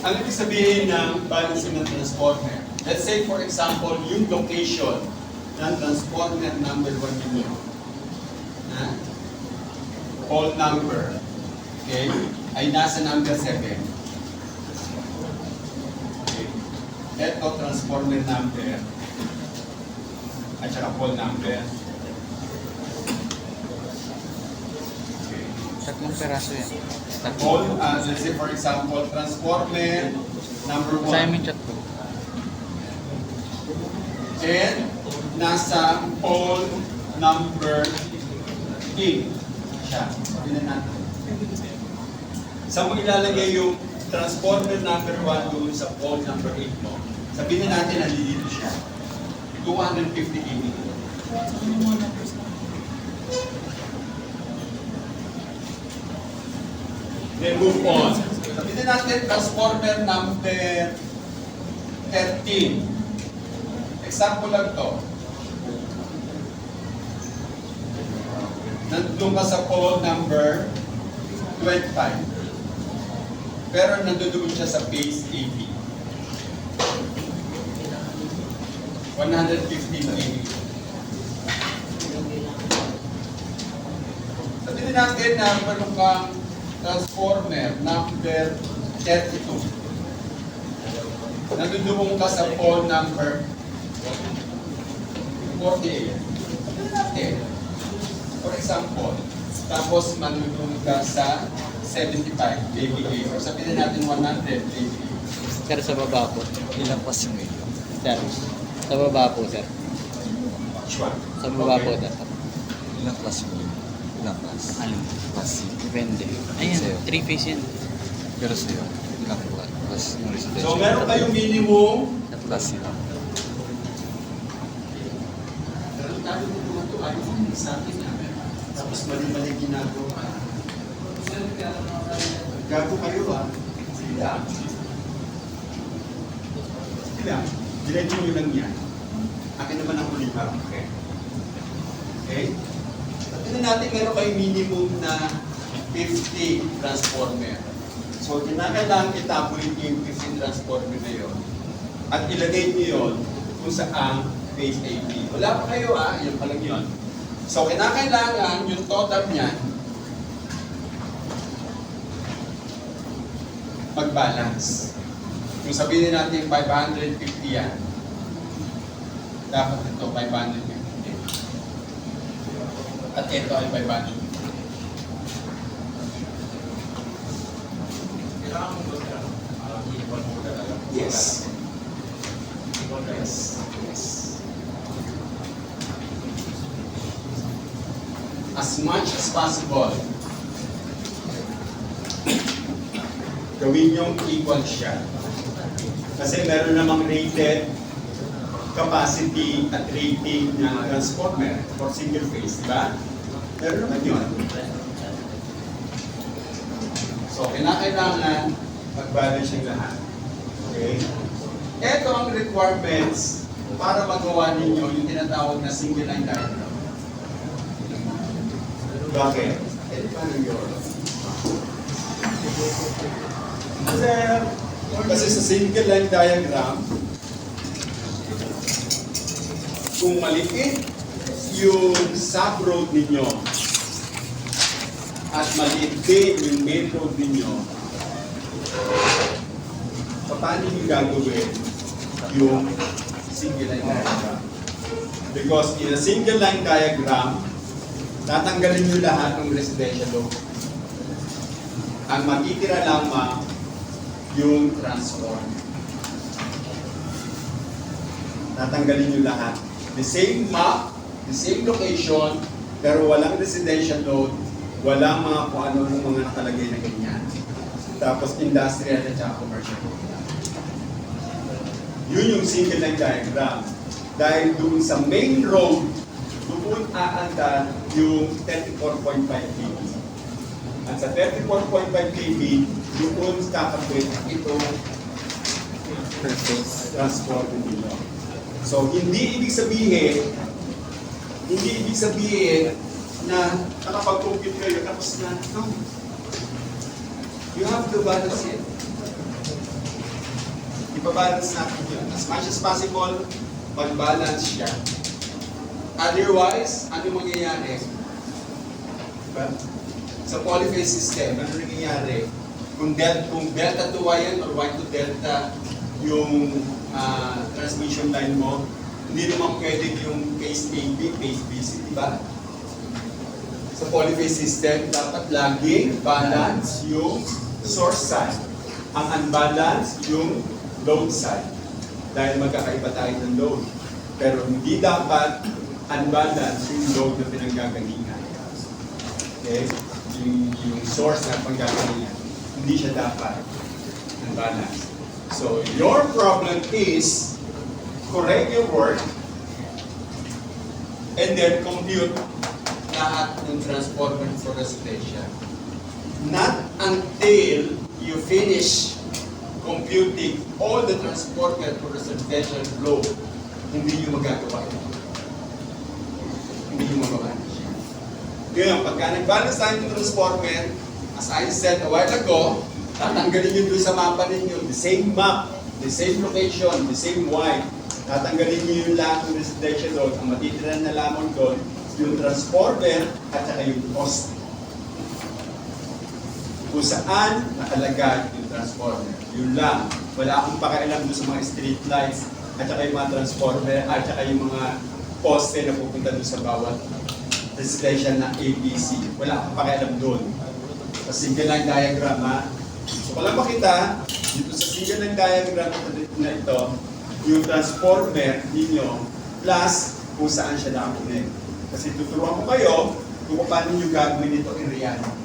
Ang ibig sabihin ng balancing ng transformer, let's say for example, yung location ng transformer number 1 ninyo. Pole number, okay, ay nasa number 7. Okay. Ito, transformer number, at saka pole number. Okay. Tatlong peraso yan. Pole, let's say for example, transformer number 1. Simon chat ko. And nasa pole number 8 siya. Sabihin natin. Saan mo ilalagay yung transformer number 1 doon sa pole number 8 mo? Sabihin natin nandito siya. 250 kV. Then move on. Sabihin natin transformer number 13. Example lang to. Nandun ka sa pole number 25. Pero nandun siya sa base AB. 115 kV. Sabihin natin na meron kang transformer number 32. Nandun ka sa pole number 48. Sabihin natin, for example, tapos manunod ka sa 75 kVA. Or sabihin natin 100 kVA. Sir, sa baba po. Ilang class yung radio? Sir, sa baba po, sir. Sure. Sa baba po, Okay. sir. Ilang class yung radio? Ilang class? Ano? Class C. Depende. Sa'yo. Ayan, 3-phase yan. Pero sa'yo, ilang class yung residential? So meron kayong minimum. Class C lang. Meron tayo naman ito. Ayaw mo sa akin namin. Tapos mali-mali ginagawa. Gago kayo Sige lang. Sige lang. Diretso nyo lang yan. Akin naman ang huli pa. Okay? Okay? Sabihin natin meron kayong minimum na 50 transformer. So, kinakailangan itabuhin yung 50 transformer na yun at ilagay nyo yun kung saan base AB. Wala pa kayo yun pa lang yun. So, kinakailangan yung total niyan mag-balance. Kung sabihin natin 550 yan, dapat ito 550. At ito ay 550. Yes. Yes. Yes. As much as possible, gawin yung equal siya. Kasi meron namang rated capacity at rating ng transformer for single phase, di ba? Meron naman yun. So, kinakailangan mag-balance yung lahat. Okay? Ito ang requirements para magawa ninyo yung tinatawag na single line diagram. Bakit? Ito pa ng Euro. Kasi sa single line diagram, kung maliit yung sub-road ninyo at maliit din yung main road ninyo, paano yung gagawin yung single line diagram? Because in a single line diagram, tatanggalin nyo lahat ng residential load. Ang matitira lamang yung transform. Tatanggalin nyo lahat. The same map, the same location, pero walang residential load, walang mga kung ano ng mga nakalagay na ganyan. Tapos industrial at saka commercial. Yun yung single line diagram. Dahil doon sa main road, doon aanda yung 34.5 kV. At sa 34.5 kV, doon kakapit itong transformer nila. So, hindi ibig sabihin na nakapag-compute kayo tapos na, no. You have to balance it. ipabalance natin yun. As much as possible, mag-balance siya. Otherwise, ano mangyayari? Diba? Sa polyphase system, ano nangyayari? Kung delta to Y yan or Y to delta yung transmission line mo, hindi naman pwede yung phase AB, phase BC, di ba? Sa polyphase system, dapat laging balance yung source side. Ang unbalance yung load side. Dahil magkakaiba tayo ng load. Pero hindi dapat unbalance yung load na pinanggagalingan. Okay? Yung source na panggagalingan. Hindi siya dapat unbalance. So, your problem is correct your work and then compute lahat ng transformer for residential. Not until you finish computing all the transformer for residential load, hindi nyo magagawa ito. Hindi nyo magawa. Ngayon, pagka nag-balance tayo ng transformer, as I said a while ago, tatanggalin nyo doon sa mapa ninyo, the same map, the same location, the same Y. Tatanggalin nyo yung lahat ng residential load. Ang matitira na lamang doon, yung transformer at saka yung post. Kung saan nakalagay yung transformer. Yun lang. Wala akong pakialam doon sa mga street lights at saka yung mga transformer at saka yung mga poste na pupunta doon sa bawat residential na ABC. Wala akong pakialam doon. Sa single line diagram, ha? So, kung lang makita, dito sa single line diagram na ito, yung transformer ninyo plus kung saan siya nakakunin. Kasi tuturuan ko kayo kung paano nyo gagawin ito in reality.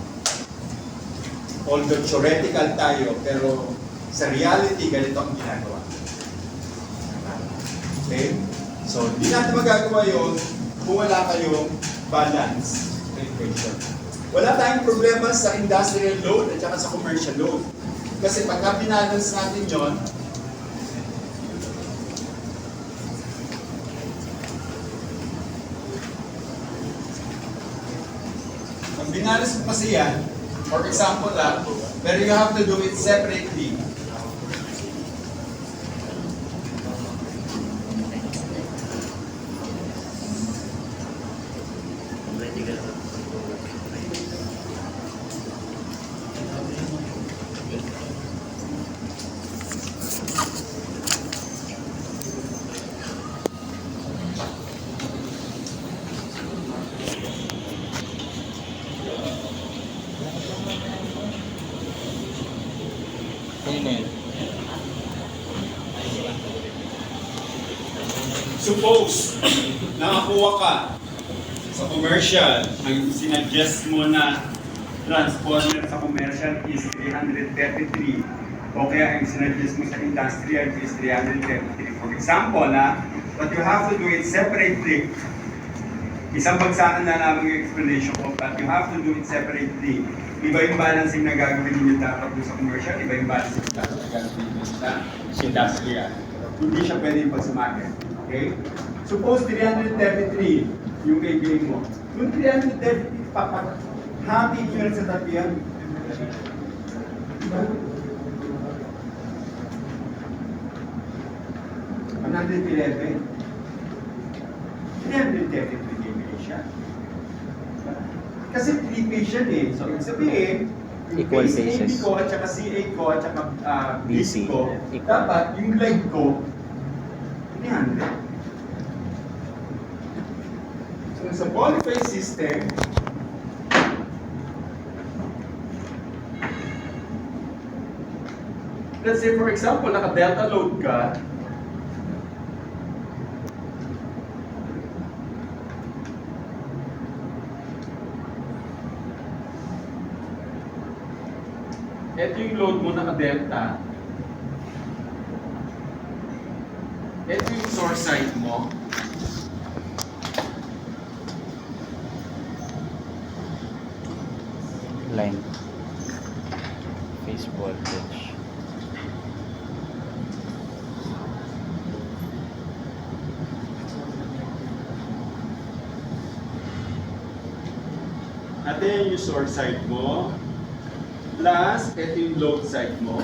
Although theoretical tayo, pero sa reality, ganito ang ginagawa. Okay? So, hindi natin magagawa yun kung wala kayong balance equation. Wala tayong problema sa industrial load at saka sa commercial load. Kasi pagka binalance natin yun, pag binalance mo kasi yan, for example pero you have to do it separately. Ayun na yun. Suppose, nakakuha ka sa commercial, ang sinuggest mo na transformer sa commercial is 333. O kaya ang sinuggest mo sa industrial is 333. For example, but you have to do it separately. Isang bagsakan na lamang yung explanation ko, but you have to do it separately. Iba yung balancing na gagawin ninyo dapat doon sa commercial, iba yung balancing na dapat gagawin ninyo sa industrial. Hindi siya pwede yung pagsamakin. Okay? Suppose 333 yung kaibigan mo. Yung 333, hati nyo rin sa tabihan. Diba? 111. 333 kaibigan siya. Kasi 3 phase yan eh. So, ibig sabihin, yung Equal phase AB phases. ko, at saka CA ko, at saka BC BC. ko, Equal. dapat yung leg ko, 300. So, sa polyphase system, let's say for example, naka-delta load ka, ito yung load mo naka-delta. Ito yung source side mo. Line. Phase voltage. At yan yung source side mo. Plus, ito yung load side mo.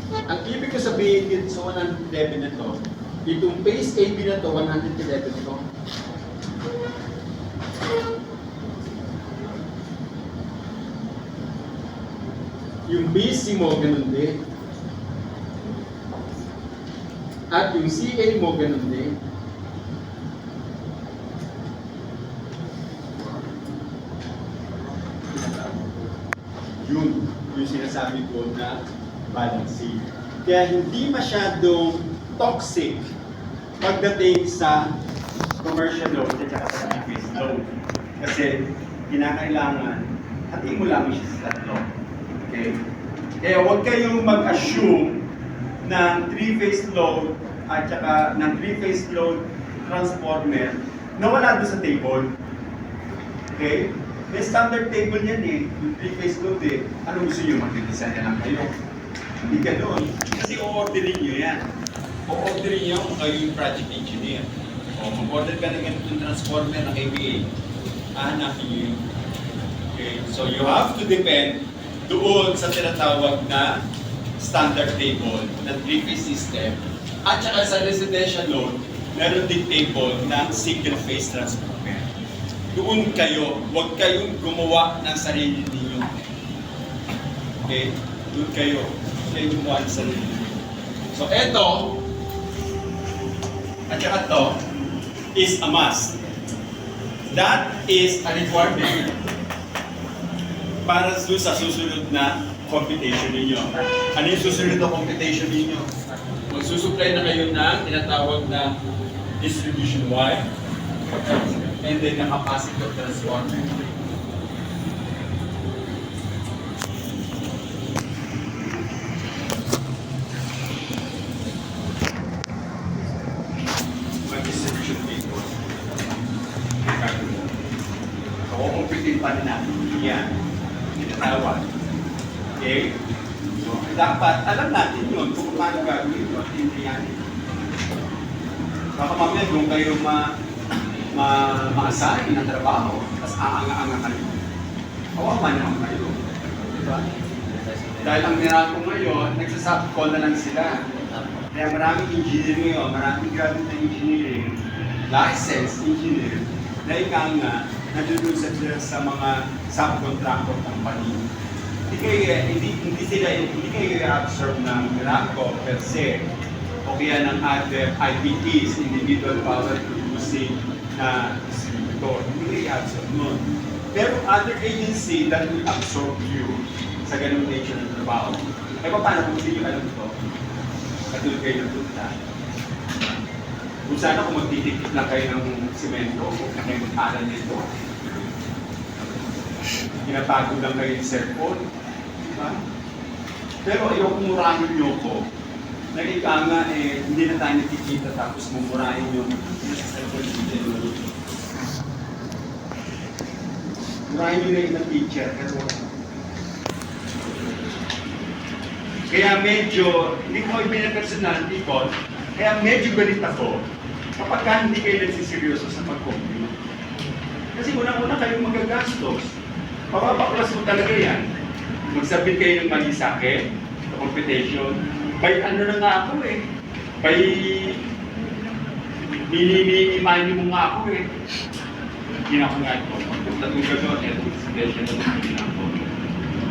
Ang ibig ko sabihin dito sa 111 na to, itong base AB na to, 111 to. Yung BC mo, ganun din. At yung CA mo, ganun din. Yun, yung sinasabi ko na balancing. Kaya hindi masyadong toxic pagdating sa commercial loan at saka sa three-phase loan. Kasi kinakailangan, hatiin mo lang siya sa tatlo. Okay? Kaya huwag kayong mag-assume ng three-phase load at saka ng three-phase load transformer na wala doon sa table. Okay? May standard table yan eh. Yung three-phase load eh. Ano gusto nyo? Mag-design na lang kayo. Hindi ka doon. Kasi o-orderin nyo yan. O-orderin nyo kung kayo yung project engineer. O mag-order ka ng ganitong transformer ng KVA. Hanapin nyo yun. Okay? So you have to depend doon sa tinatawag na standard table ng three-phase system. At saka sa residential load, meron din table ng single-phase transformer. Doon kayo, huwag kayong gumawa ng sarili ninyo. Okay? Doon kayo. Huwag kayong gumawa ng sarili ninyo. So, eto, at saka to, is a must. That is a requirement para doon sa susunod na computation ninyo. Ano yung susunod na computation ninyo? Magsusupply na kayo ng tinatawag na distribution wire and then the capacitor transformer. Mag-distribution table. So, kukumpitin pa rin natin. Yan. Tinatawag. Okay? So, dapat alam natin yun kung paano gagawin ito at hindi yan. Baka mamaya kung kayo ma-assign ng trabaho, tapos aanga-anga kayo. Kawawa naman kayo. Diba? Dahil ang mirako ngayon, nagsasubcon na lang sila. Kaya maraming engineer ngayon, maraming graduate na engineering, licensed engineer, na ikanga, nandun sa mga subcontractor company. Hindi kayo i-absorb ng mirako per se, o kaya ng other IPTs, individual power producing na distributor. Hindi kayo i-absorb nun. Pero other agency that will absorb you sa ganung nature ng trabaho. Eh paano kung hindi nyo alam ito? Katulad kayo ng punta. Kung sana kung magtitikip lang kayo ng simento, kung na kayo mag-aral nito. Pinatago lang kayo yung cellphone. Diba? Pero ayoko murahin nyo ko. Nagikanga hindi na tayo nakikita tapos mumurahin yung cellphone dito. Murahin nyo na yung teacher. Kaya medyo, hindi ko ibinapersonal, people, kaya medyo galit ako kapag hindi kayo nagsiseryoso sa pag-compute. Kasi unang-una kayong magagastos. Papapaklas mo talaga yan. Magsabit kayo ng mali sa akin, sa computation. By ano na nga ako eh. By mini-money mo nga ako eh. Hindi na ako nga ito. Tatong gano'n, presentation na hindi na ako.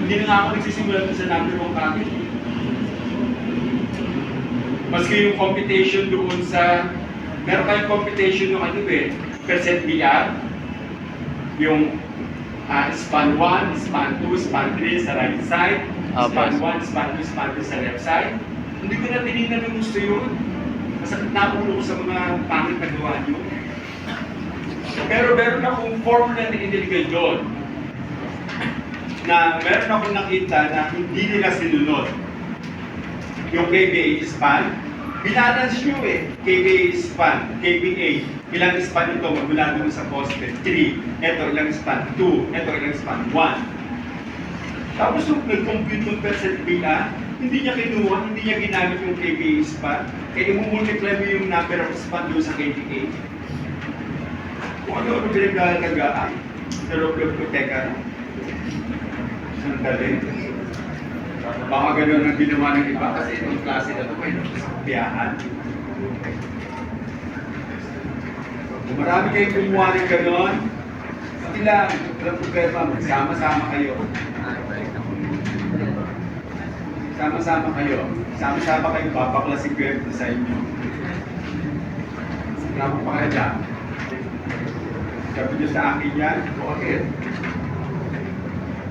Hindi na nga ako nagsisimula sa number ng package. Maski yung computation doon sa, meron kayong computation yung ano eh, percent BR, yung span 1, span 2, span 3 sa right side, span 1, span 2, span 3 sa left side. Hindi ko na tinignan ng gusto yun. Masakit na ulo ko sa mga pangit na gawa nyo. Pero meron akong formula na inilagay doon na meron akong nakita na hindi nila sinunod. Yung KVA span, binalance nyo eh. KVA span, KVA. Ilang span ito magmula doon sa poste? 3. Ito ilang span? 2. Ito ilang span? 1. Tapos nung nag-compute ng percent BA, hindi niya kinuha, hindi niya ginamit yung KVA span. Kaya imumultiply mo yung number of span doon sa KVA. Kung ano-ano pinagdalagaan. Sa loob-loob ko, teka. Sandali. Baka gano'n ang ginawa ng iba kasi itong klase na ito may nasasabihan. Kung marami kayong kumuha ng gano'n, hindi lang, walang problema, magsama-sama kayo. Sama-sama kayo. Sama-sama kayo, papaklasin ko yung sa inyo. Salamat pa kayo dyan. Sabi niyo sa akin yan, okay.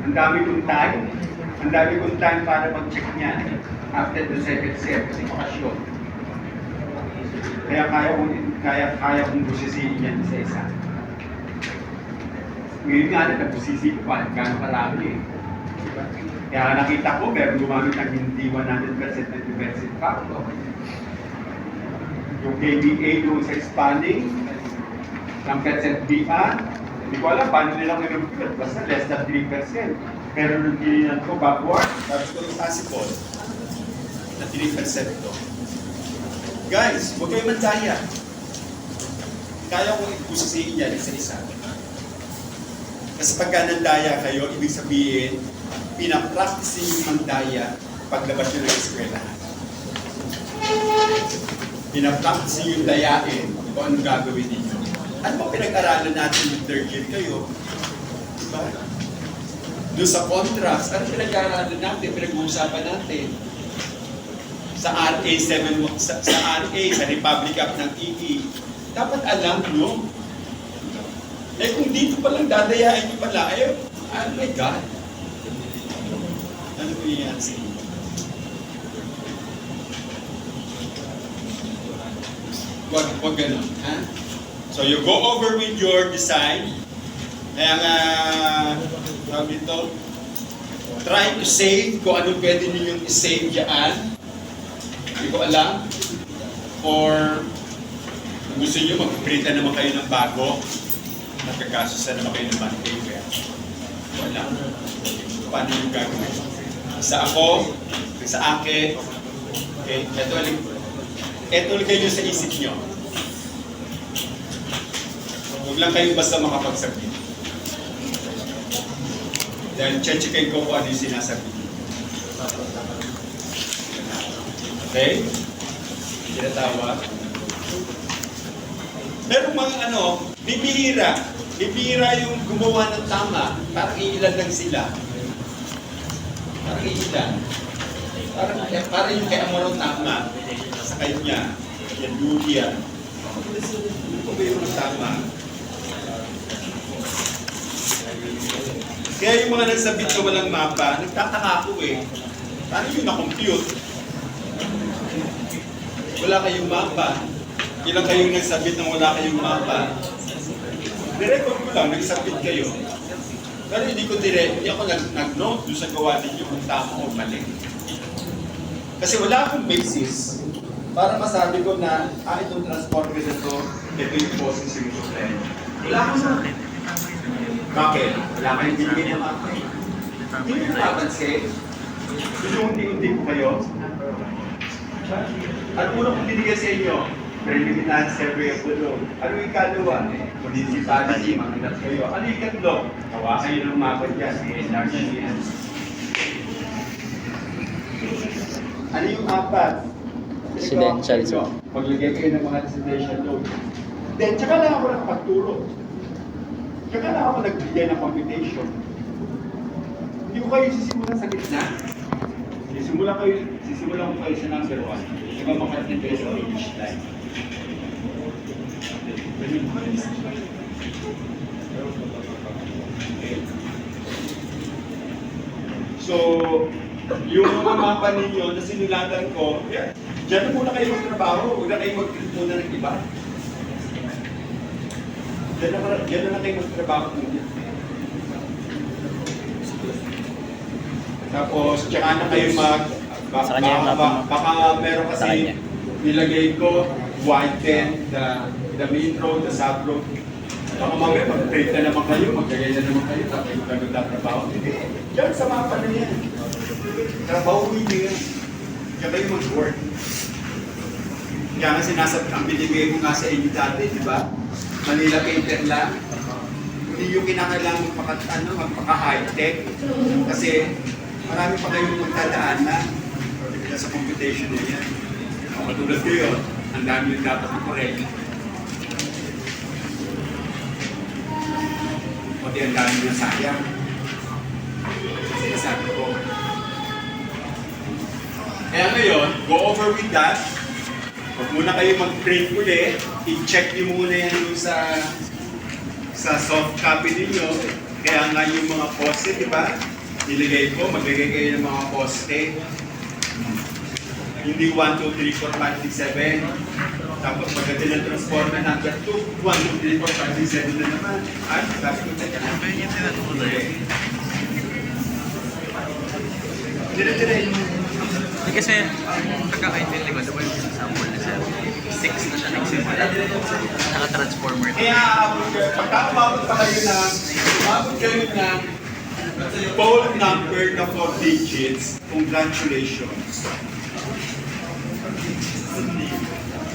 Ang dami kong time. Ang dami kong time para mag-check niyan. After the second set, kasi bakasyon. Kaya kaya kong busisiin yan isa-isa. Ngayon nga na nabusisi ko pa, gano'ng karami eh. Kaya nakita ko, meron gumamit ng hindi 100% na diversity factor. Yung KBA doon sa expanding, ng percent BR, hindi ko alam paano nilang minumpilat, basta less than 3%. Pero nung tininan ko backward, tapos ko yung possible na 3% to. Guys, huwag kayo mandaya. Kaya kong ibusisiin yan isa-isa. Kasi pagka nandaya kayo, ibig sabihin, pinapractice yung mandaya paglabas nyo ng eskwelahan. Pinapractice yung dayain kung anong gagawin ninyo. Ano ba pinag-aralan natin yung third year kayo? Diba? Doon sa contracts, ano pinag-aralan natin, pinag-uusapan natin? Sa RA 7, sa RA, sa Republic Act ng EE, dapat alam nyo. Eh kung dito palang dadayain nyo pala, oh my God. Ano po yan sa inyo? Huwag ganun, ha? So you go over with your design. Kaya nga, tawag dito, try to save kung ano pwede ninyong i-save dyan. Hindi ko alam. Or kung gusto nyo, mag-print na naman kayo ng bago. Nagkakasusan naman kayo ng bond paper. Wala. Paano yung gagawin? Sa ako, sa akin, okay, ito ulit nyo sa isip nyo. Huwag lang kayong basta makapagsabi. Dahil check-checkin ko kung ano yung sinasabi. Okay? Tinatawa. Merong mga bibihira yung gumawa ng tama. Parang iilan lang sila. Parang iilan. Parang yung kay Amorong tama. Sa kanya. Yan, Lugia. Ano ba yung tama? Kaya yung mga nagsabit na walang mapa, nagtataka ako eh. Paano yung na-compute? Wala kayong mapa. Ilang kayong nagsabit na wala kayong mapa? Nirecord ko lang, nagsabit kayo. Pero hindi ako nag-note doon sa gawa ninyo kung tama o mali. Kasi wala akong basis para masabi ko na itong transformer na ito, ito yung boses yung supply. Wala akong sa akin. Bakit? Wala kayong binigay ng mapa. Hindi nyo napansin. Unti-unti ko kayo. Ano una kong binigay sa inyo? Preliminary survey of the law. Ano yung ikalawa? Municipality, manginat kayo. Ano yung ikatlo? Tawa kayo ng mapa dyan. NRCS. Ano yung apat? Residential zone. Maglagay kayo ng mga residential load. Then, tsaka lang ako nakapagturo. Tsaka lang ako nagbigay ng computation. Hindi ko kayo sisimulan sa gitna. Sisimulan ko kayo sa number 1. Diba makatid kayo sa finish line. Okay. So, yung mga mapa ninyo na sinulatan ko, dyan na muna kayo magtrabaho. Huwag na kayo mag-click muna ng iba. Dyan na kayo magtrabaho muna. Tapos, tsaka na kayo baka meron kasi nilagay ko widen the main road, the sub road. Baka mamaya mag-trade na naman kayo, maggagay na naman kayo, tapos yung nagtatrabaho. Hindi. Diyan sa mapa na yan. Trabaho nyo yan. Diyan kayo mag-work. Kaya nga sinasabi, ang binibigay ko nga sa inyo dati, di ba? Manila painter lang. Hindi yung kinakailangan magpaka-high-tech. Kasi marami pa kayong magdadaan na sa computation na yan. Matulad kayo, ang dami yung dapat i-correct. Pati ang dami yung sayang. Sinasabi ko. Kaya ngayon, go over with that. Huwag muna kayo mag-print ulit. I-check nyo muna yan yung sa soft copy ninyo. Kaya nga yung mga poste, di ba? Nilagay ko, maglagay kayo ng mga poste. Hindi 1, 2, 3, 4, 5, 6, 7. Tapos maganda ng transformer number 2. 1, 2, 3, 4, 5, 6, 7 na naman. Ay, sabi ko, teka lang. Dire-dire. Kasi, pagkakaintindi ko, diba yung example na siya, 6 na siya nagsimula. Naka-transformer. Kaya pagka umabot pa kayo ng whole number na 4 digits, congratulations.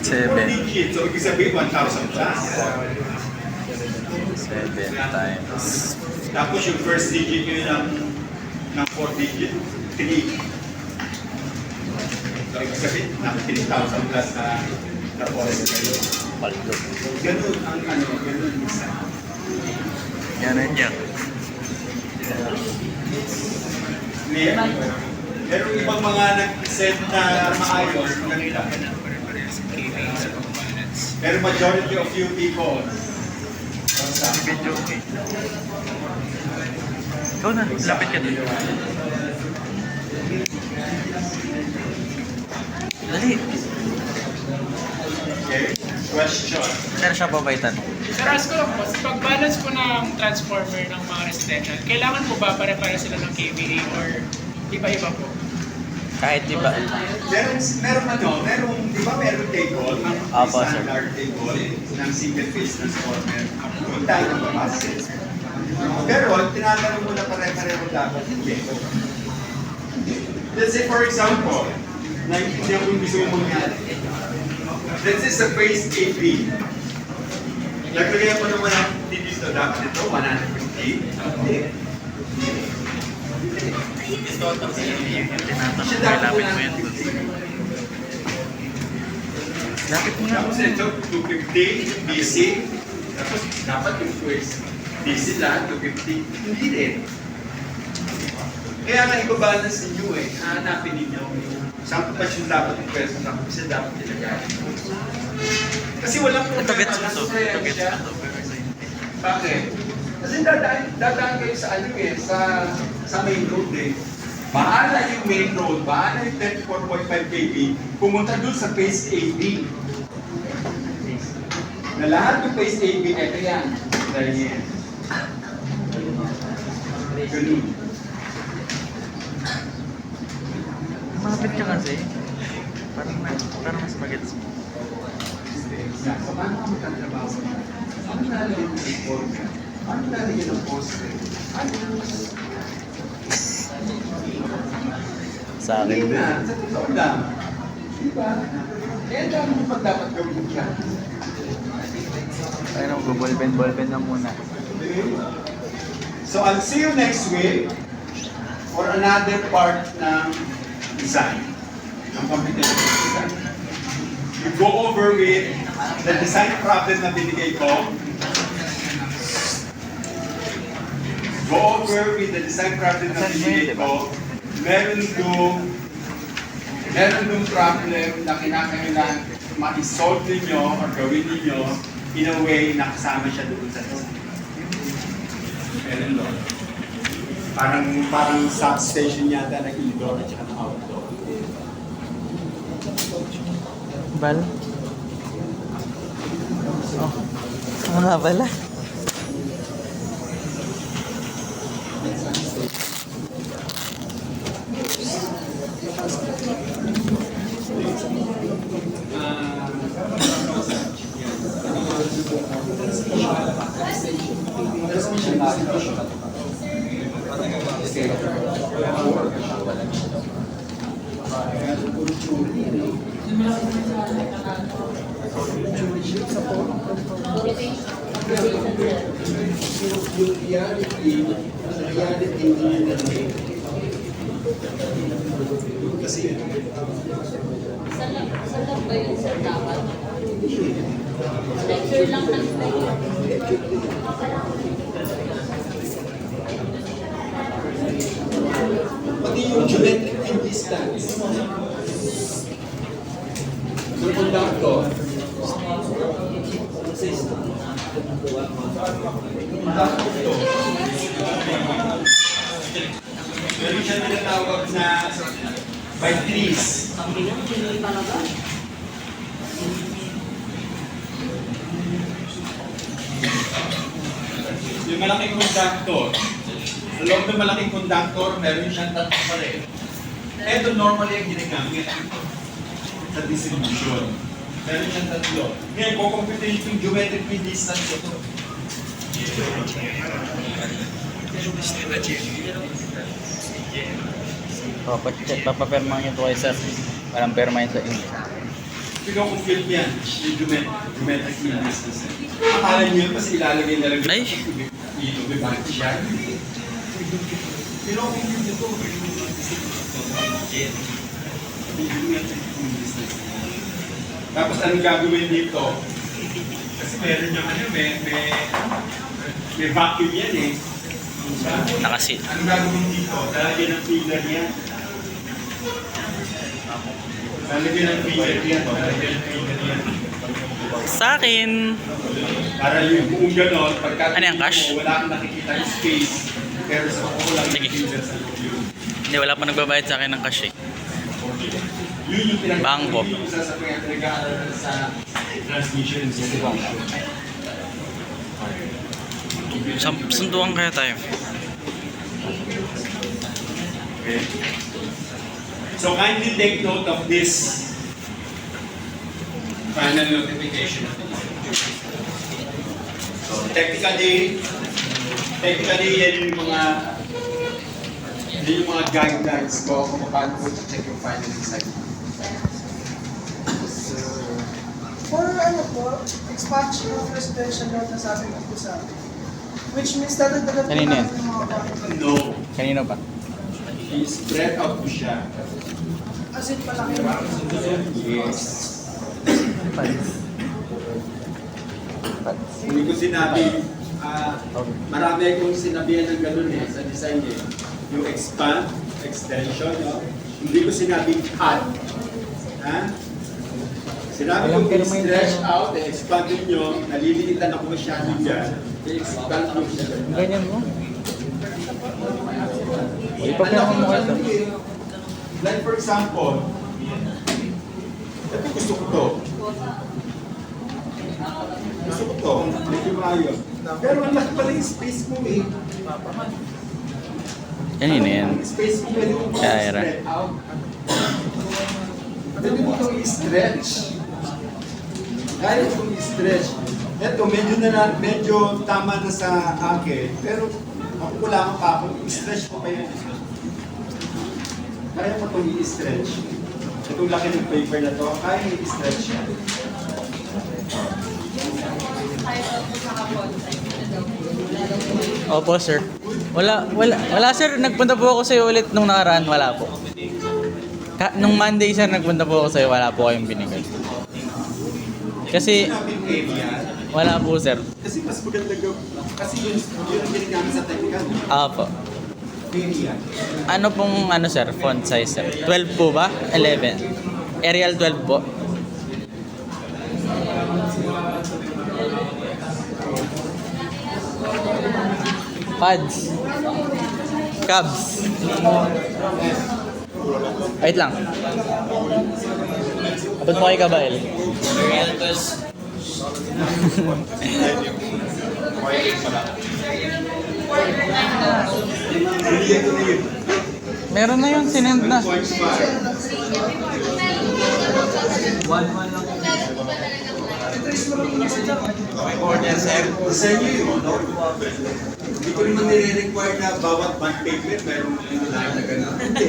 4 digits, so ibig sabihin 1,000 plus. 7 times. Tapos yung first digit nyo ng 4 digit, 3. So ibig sabihin, naka 3,000 plus na forest kayo. Paldo. Ganun ang ganun isa. Yan na niya. Meron ibang mga nag-set na maayos, maganda. Pero majority of you people, Video okay. Ikaw na, lapit ka dito. Dali. okay, question. Saan siya babaitan? Sir, ask ko lang po, pag-balance po ng transformer ng mga residential, kailangan po ba pare-pare sila ng KVA or iba-iba po? Kahit di ba? Meron, di ba meron table, Apo, sir. standard table ng single phase transformer. Doon tayo ng babases. Pero, tinatanong mo na pare-pareho dapat hindi. Let's say, for example, naiintindihan ko yung gusto mong mangyari. Let's say sa phase AB, naglagay mo naman ang dito, dapat ito, 150. Hindi. Tinatanong ko, lapit mo yan doon. Lapit mo na. Tapos ito, 250 DC. Tapos dapat yung twist. DC lahat, 250. Hindi din. Kaya nga i-balance ninyo eh. Hahanapin ninyo. Saan pa siya dapat yung pwesto, saan pa siya dapat ilagay. Kasi walang Ito problema. gets mo to. Nasa Ito gets siya. mo to. Bakit? Kasi dadaan kayo sa ano eh, sa main road eh. Bahala yung main road, bahala yung 34.5 kV, pumunta dun sa phase AB. Na lahat yung phase AB, eto yan. Dahil yan. Ganun. Mapit ka kasi. Parang mas magets mo. So, paano ka magtatrabaho? Ano nalagyan ng reformer? Ano nalagyan ng poste? Ano? Sa akin Hindi din. na, sa totoo lang. Diba? Kaya dami mo pa dapat gawin yan. Ayun ang ballpen na muna. So, I'll see you next week for another part ng design, ng computational design. We go over with the design problem na binigay ko. Go over with the design problem na binigay ko. Meron dong problem na kinakailangan ma-solve ninyo or gawin ninyo in a way na kasama siya doon sa design. Meron doon. Parang substation yata na indoor at saka na outdoor. Bal? Oh. Ano nga pala? Kasi, Sa lab ba yun, sir, dapat? Lecture lang ng pati yung geometric mean distance. Yung conductor, ito. Meron siya tinatawag na by trees. Yung malaking conductor, sa loob ng malaking conductor, meron siyang tatlo pa rin. Ito normally ang ginagamit sa distribution. Meron siyang tatlo. Ngayon, kukomputin yung geometric mean distance ito. Papaperma nyo to kay sir. Parang perma yun sa inyo. Pinocompute yan, yung geometric mean distance. Akala niyo yun kasi ilalagay na lang Ay! dito, may bakit siya. Pinocompute ito. Yung geometric mean distance. Tapos anong gagawin dito? Kasi meron yung ano, may vacuum yan eh. Nakasit. Anong gagawin dito? Lalagyan ng filler yan. Lalagyan ng filler yan. Lalagyan ng filler yan. Sa akin. Para yung kung gano'n, pagka Ano yan, cash? wala kang nakikita yung space, pero sa ako lang Sige. yung filler sa loob yun. Hindi, wala pa nagbabayad sa akin ng cash eh. Yun yung Bangko. Yung sa pinag-aaral sa transmission system. Sunduan kaya tayo. Okay. So kindly take note of this final notification. So technically yan yung mga guidelines ko kung paano ko check yung final design. For ano po, expansion of residential lot na sabi ko po sa akin. Which means dadagdagan po Kanina yan? natin yung mga apartment. No, Kanino ba? spread out po siya. As in palaki. Yes. Hindi ko sinabi, marami akong sinabihan ng ganun eh, sa design eh. Yung expand, extension, no? Hindi ko sinabi cut. Ha? Sinabi ko i-stretch out, i-expand nyo, nalilinitan ako masyado dyan, i-expand nyo siya. Ganyan mo. Ipapirma mo kayo. Like for example, ito gusto ko to. Gusto ko to, medyo maayos. Pero ang laki pala yung space mo eh. Kanina yan. Ang space mo pwede mo Kaya, i-spread out. Pwede mo itong i-stretch. Kaya itong i-stretch. Ito, medyo tama na sa akin. Pero ako wala pa ako, i-stretch ko pa yan. Kaya mo itong i-stretch. Itong laki ng paper na to, kaya i-stretch yan. Opo, sir. Wala sir. Nagpunta po ako sa'yo ulit nung nakaraan. Wala po. Nung Monday, sir, nagpunta po ako sa'yo. Wala po kayong binigay. Kasi, Sinabing area, wala po, sir. kasi mas maganda gawin. Kasi yun ang ginagamit sa technical. Opo. Area. Ano pong, sir, font size, sir? 12 po ba? 11. Arial 12 po. Pads. Cubs. Wait lang. Abot mo kay Kabael. Meron na yun, sinend na. 0.5. Sa inyo yun, no? Hindi ko naman nire-require na bawat bond paper mayroong line na gano'n. Hindi.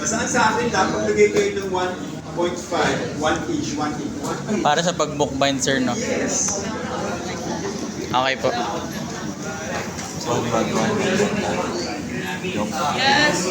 Basta sa akin, dapat lagay kayo ng 1.5, 1 each, 1 each, 1 each. Para sa pag-bookbind, sir, no? Yes. Okay po. Yes!